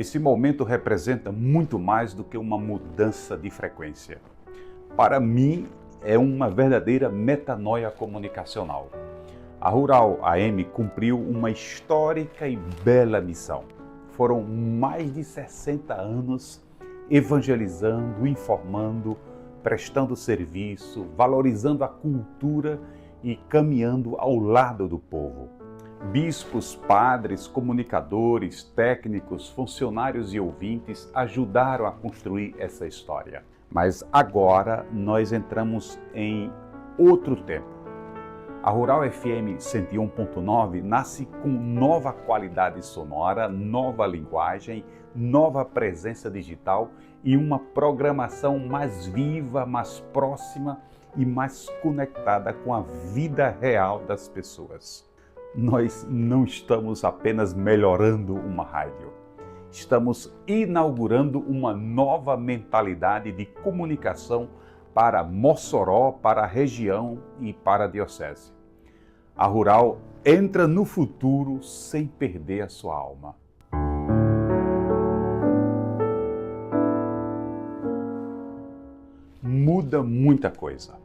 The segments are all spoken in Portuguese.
Esse momento representa muito mais do que uma mudança de frequência. Para mim, é uma verdadeira metanoia comunicacional. A Rural AM cumpriu uma histórica e bela missão. Foram mais de 60 anos evangelizando, informando, prestando serviço, valorizando a cultura e caminhando ao lado do povo. Bispos, padres, comunicadores, técnicos, funcionários e ouvintes ajudaram a construir essa história. Mas agora nós entramos em outro tempo. A Rural FM 101.9 nasce com nova qualidade sonora, nova linguagem, nova presença digital e uma programação mais viva, mais próxima e mais conectada com a vida real das pessoas. Nós não estamos apenas melhorando uma rádio. Estamos inaugurando uma nova mentalidade de comunicação para Mossoró, para a região e para a diocese. A Rural entra no futuro sem perder a sua alma. Muda muita coisa.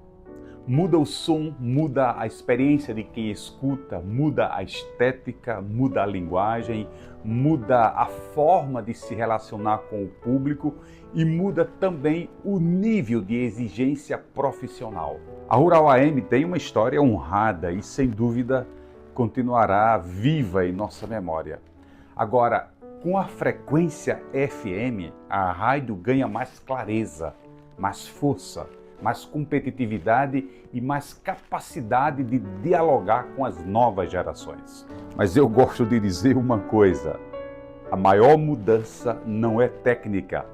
Muda o som, muda a experiência de quem escuta, muda a estética, muda a linguagem, muda a forma de se relacionar com o público e muda também o nível de exigência profissional. A Rural AM tem uma história honrada e, sem dúvida, continuará viva em nossa memória. Agora, com a frequência FM, a rádio ganha mais clareza, mais força, mais competitividade e mais capacidade de dialogar com as novas gerações. Mas eu gosto de dizer uma coisa: a maior mudança não é técnica,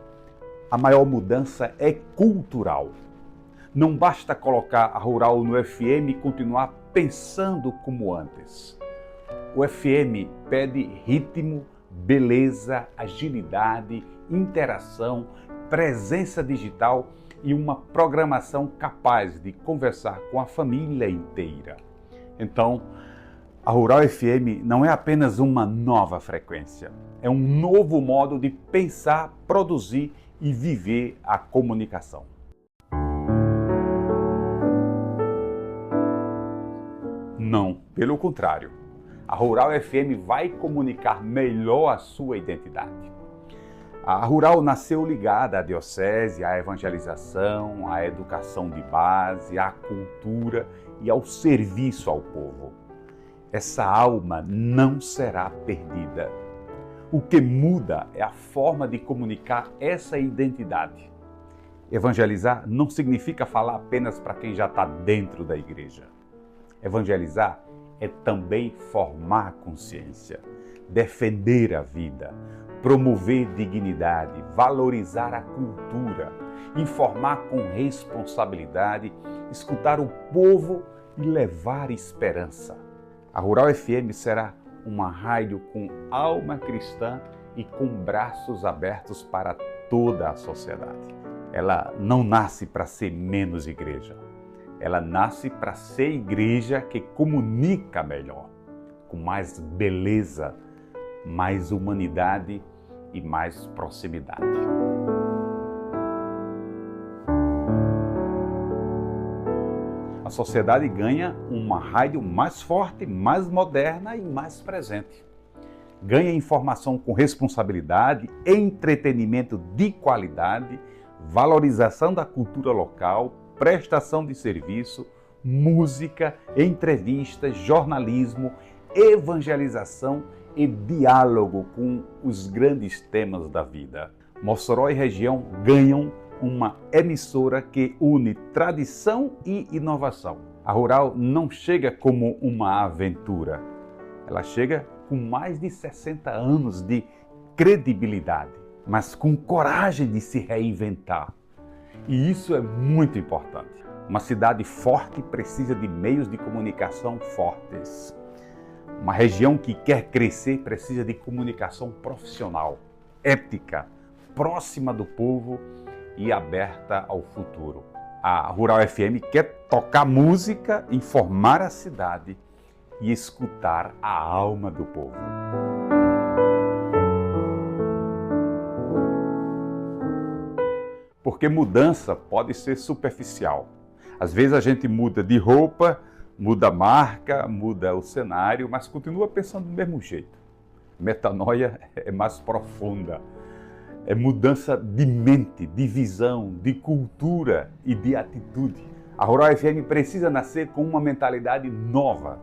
a maior mudança é cultural. Não basta colocar a Rural no FM e continuar pensando como antes. O FM pede ritmo, beleza, agilidade, interação, presença digital e uma programação capaz de conversar com a família inteira. Então, a Rural FM não é apenas uma nova frequência, é um novo modo de pensar, produzir e viver a comunicação. Não, pelo contrário, a Rural FM vai comunicar melhor a sua identidade. A Rural nasceu ligada à diocese, à evangelização, à educação de base, à cultura e ao serviço ao povo. Essa alma não será perdida. O que muda é a forma de comunicar essa identidade. Evangelizar não significa falar apenas para quem já está dentro da igreja. Evangelizar é também formar consciência, defender a vida, promover dignidade, valorizar a cultura, informar com responsabilidade, escutar o povo e levar esperança. A Rural FM será uma rádio com alma cristã e com braços abertos para toda a sociedade. Ela não nasce para ser menos igreja. Ela nasce para ser igreja que comunica melhor, com mais beleza, mais humanidade e mais proximidade. A sociedade ganha uma rádio mais forte, mais moderna e mais presente. Ganha informação com responsabilidade, entretenimento de qualidade, valorização da cultura local, prestação de serviço, música, entrevistas, jornalismo, evangelização e diálogo com os grandes temas da vida. Mossoró e região ganham uma emissora que une tradição e inovação. A Rural não chega como uma aventura, ela chega com mais de 60 anos de credibilidade, mas com coragem de se reinventar. E isso é muito importante. Uma cidade forte precisa de meios de comunicação fortes. Uma região que quer crescer precisa de comunicação profissional, ética, próxima do povo e aberta ao futuro. A Rural FM quer tocar música, informar a cidade e escutar a alma do povo. Porque mudança pode ser superficial. Às vezes a gente muda de roupa, muda a marca, muda o cenário, mas continua pensando do mesmo jeito. Metanoia é mais profunda. É mudança de mente, de visão, de cultura e de atitude. A Rural FM precisa nascer com uma mentalidade nova.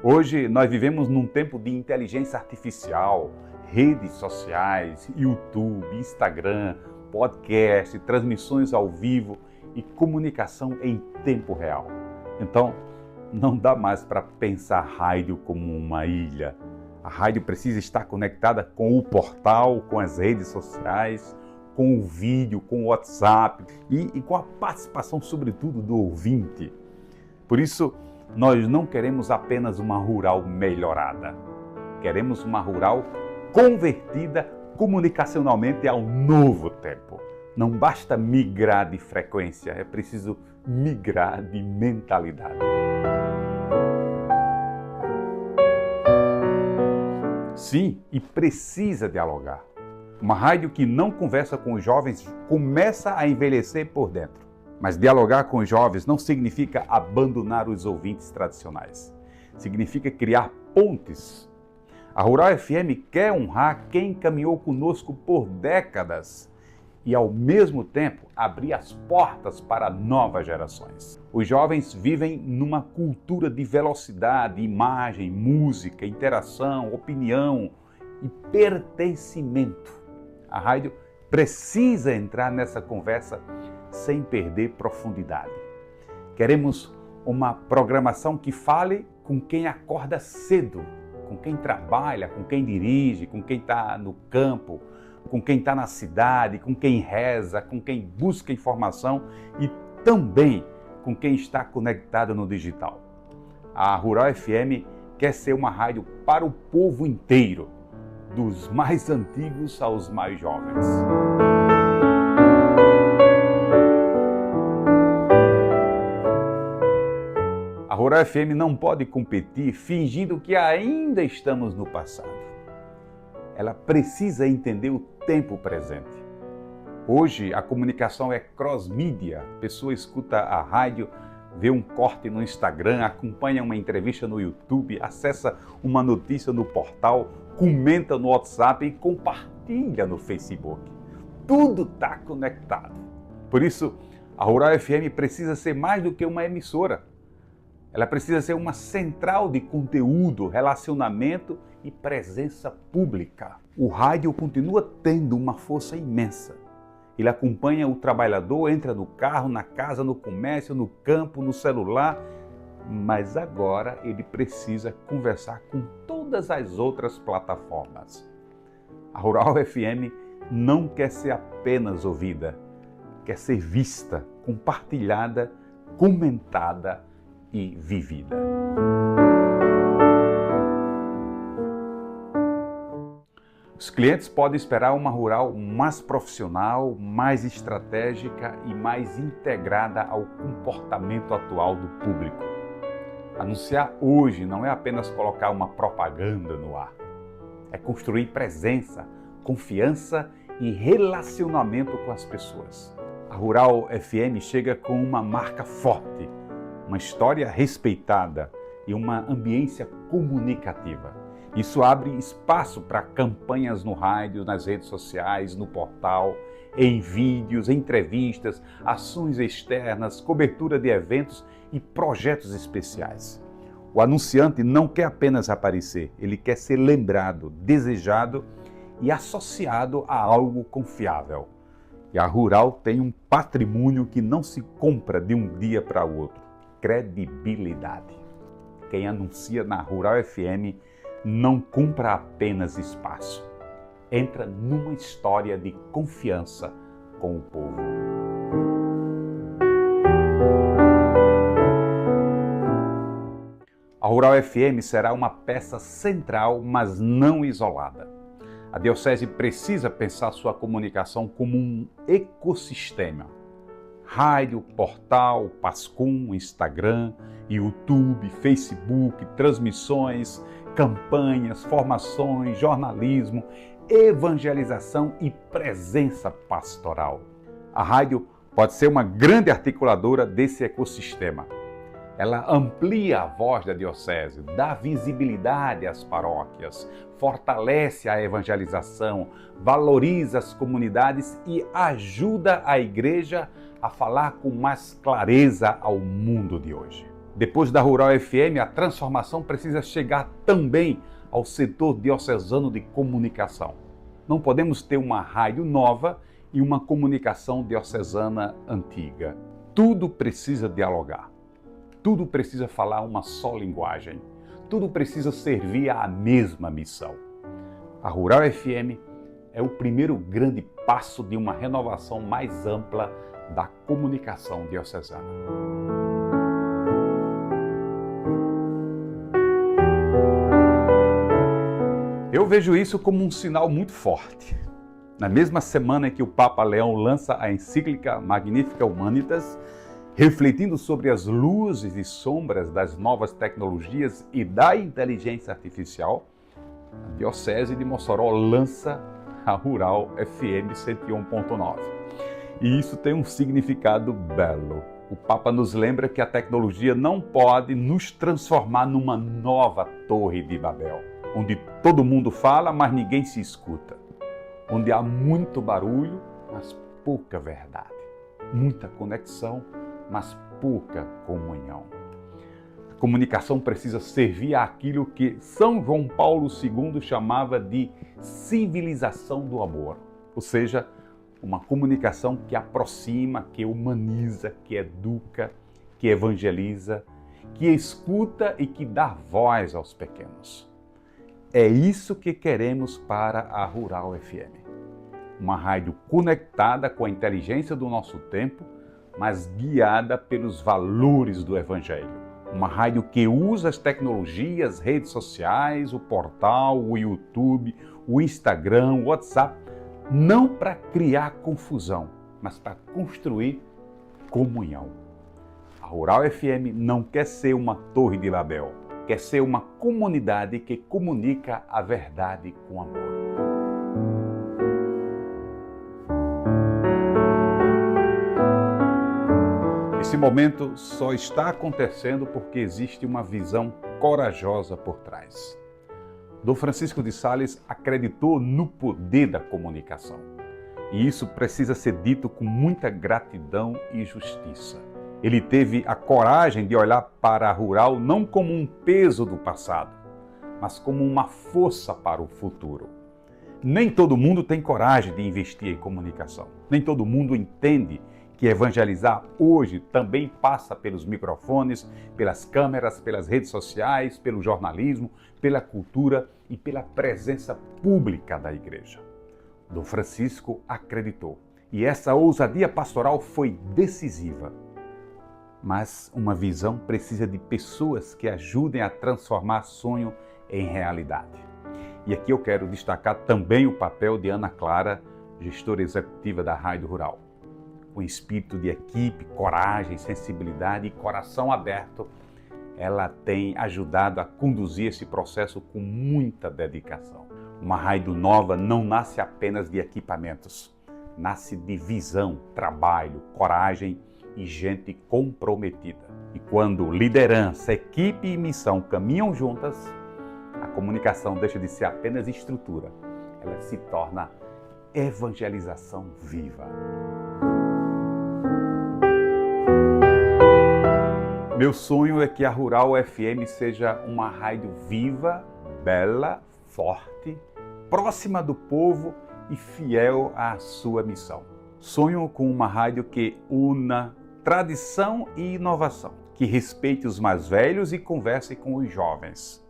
Hoje nós vivemos num tempo de inteligência artificial, redes sociais, YouTube, Instagram, podcast, transmissões ao vivo e comunicação em tempo real. Então, não dá mais para pensar a rádio como uma ilha. A rádio precisa estar conectada com o portal, com as redes sociais, com o vídeo, com o WhatsApp e com a participação, sobretudo, do ouvinte. Por isso, nós não queremos apenas uma rural melhorada. Queremos uma rural convertida comunicacionalmente ao novo tempo. Não basta migrar de frequência, é preciso migrar de mentalidade. Sim, e precisa dialogar. Uma rádio que não conversa com os jovens começa a envelhecer por dentro. Mas dialogar com os jovens não significa abandonar os ouvintes tradicionais. Significa criar pontes. A Rural FM quer honrar quem caminhou conosco por décadas e, ao mesmo tempo, abrir as portas para novas gerações. Os jovens vivem numa cultura de velocidade, imagem, música, interação, opinião e pertencimento. A rádio precisa entrar nessa conversa sem perder profundidade. Queremos uma programação que fale com quem acorda cedo, com quem trabalha, com quem dirige, com quem está no campo, com quem está na cidade, com quem reza, com quem busca informação e também com quem está conectado no digital. A Rural FM quer ser uma rádio para o povo inteiro, dos mais antigos aos mais jovens. A Rural FM não pode competir fingindo que ainda estamos no passado. Ela precisa entender o tempo presente. Hoje a comunicação é cross-mídia. A pessoa escuta a rádio, vê um corte no Instagram, acompanha uma entrevista no YouTube, acessa uma notícia no portal, comenta no WhatsApp e compartilha no Facebook. Tudo está conectado. Por isso, a Rural FM precisa ser mais do que uma emissora. Ela precisa ser uma central de conteúdo, relacionamento e presença pública. O rádio continua tendo uma força imensa. Ele acompanha o trabalhador, entra no carro, na casa, no comércio, no campo, no celular, mas agora ele precisa conversar com todas as outras plataformas. A Rural FM não quer ser apenas ouvida, quer ser vista, compartilhada, comentada e vivida. Os clientes podem esperar uma rural mais profissional, mais estratégica e mais integrada ao comportamento atual do público. Anunciar hoje não é apenas colocar uma propaganda no ar. É construir presença, confiança e relacionamento com as pessoas. A Rural FM chega com uma marca forte, uma história respeitada e uma ambiência comunicativa. Isso abre espaço para campanhas no rádio, nas redes sociais, no portal, em vídeos, entrevistas, ações externas, cobertura de eventos e projetos especiais. O anunciante não quer apenas aparecer, ele quer ser lembrado, desejado e associado a algo confiável. E a Rural tem um patrimônio que não se compra de um dia para o outro: credibilidade. Quem anuncia na Rural FM não compra apenas espaço, entra numa história de confiança com o povo. A Rural FM será uma peça central, mas não isolada. A Diocese precisa pensar sua comunicação como um ecossistema. Rádio, portal, Pascum, Instagram, YouTube, Facebook, transmissões, campanhas, formações, jornalismo, evangelização e presença pastoral. A rádio pode ser uma grande articuladora desse ecossistema. Ela amplia a voz da diocese, dá visibilidade às paróquias, fortalece a evangelização, valoriza as comunidades e ajuda a igreja a falar com mais clareza ao mundo de hoje. Depois da Rural FM, a transformação precisa chegar também ao setor diocesano de comunicação. Não podemos ter uma rádio nova e uma comunicação diocesana antiga. Tudo precisa dialogar. Tudo precisa falar uma só linguagem. Tudo precisa servir à mesma missão. A Rural FM é o primeiro grande passo de uma renovação mais ampla da comunicação diocesana. Eu vejo isso como um sinal muito forte. Na mesma semana que o Papa Leão lança a encíclica Magnificat Humanitas, refletindo sobre as luzes e sombras das novas tecnologias e da inteligência artificial, a Diocese de Mossoró lança a Rural FM 101.9. E isso tem um significado belo. O Papa nos lembra que a tecnologia não pode nos transformar numa nova Torre de Babel, onde todo mundo fala, mas ninguém se escuta. Onde há muito barulho, mas pouca verdade. Muita conexão, mas pouca comunhão. A comunicação precisa servir àquilo que São João Paulo II chamava de civilização do amor. Ou seja, uma comunicação que aproxima, que humaniza, que educa, que evangeliza, que escuta e que dá voz aos pequenos. É isso que queremos para a Rural FM. Uma rádio conectada com a inteligência do nosso tempo, mas guiada pelos valores do Evangelho. Uma rádio que usa as tecnologias, redes sociais, o portal, o YouTube, o Instagram, o WhatsApp, não para criar confusão, mas para construir comunhão. A Rural FM não quer ser uma Torre de Babel, quer ser uma comunidade que comunica a verdade com amor. Esse momento só está acontecendo porque existe uma visão corajosa por trás. Dom Francisco de Sales acreditou no poder da comunicação. E isso precisa ser dito com muita gratidão e justiça. Ele teve a coragem de olhar para a Rural não como um peso do passado, mas como uma força para o futuro. Nem todo mundo tem coragem de investir em comunicação. Nem todo mundo entende que evangelizar hoje também passa pelos microfones, pelas câmeras, pelas redes sociais, pelo jornalismo, pela cultura e pela presença pública da igreja. Dom Francisco acreditou e essa ousadia pastoral foi decisiva. Mas uma visão precisa de pessoas que ajudem a transformar sonho em realidade. E aqui eu quero destacar também o papel de Ana Clara, gestora executiva da Rádio Rural. Com espírito de equipe, coragem, sensibilidade e coração aberto, ela tem ajudado a conduzir esse processo com muita dedicação. Uma rádio nova não nasce apenas de equipamentos, nasce de visão, trabalho, coragem e gente comprometida. E quando liderança, equipe e missão caminham juntas, a comunicação deixa de ser apenas estrutura, ela se torna evangelização viva. Meu sonho é que a Rural FM seja uma rádio viva, bela, forte, próxima do povo e fiel à sua missão. Sonho com uma rádio que una tradição e inovação, que respeite os mais velhos e converse com os jovens,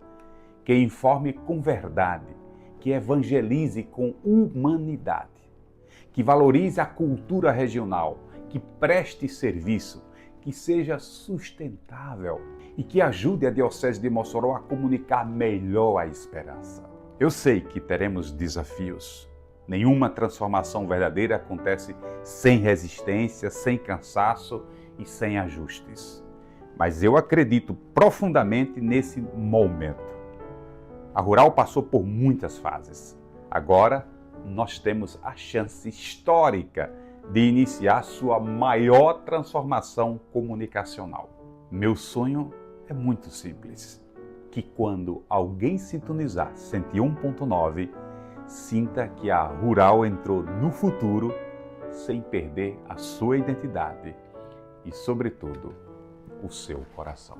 que informe com verdade, que evangelize com humanidade, que valorize a cultura regional, que preste serviço, que seja sustentável e que ajude a Diocese de Mossoró a comunicar melhor a esperança. Eu sei que teremos desafios. Nenhuma transformação verdadeira acontece sem resistência, sem cansaço e sem ajustes. Mas eu acredito profundamente nesse momento. A Rural passou por muitas fases. Agora, nós temos a chance histórica de iniciar sua maior transformação comunicacional. Meu sonho é muito simples, que quando alguém sintonizar 101.9, sinta que a Rural entrou no futuro sem perder a sua identidade e, sobretudo, o seu coração.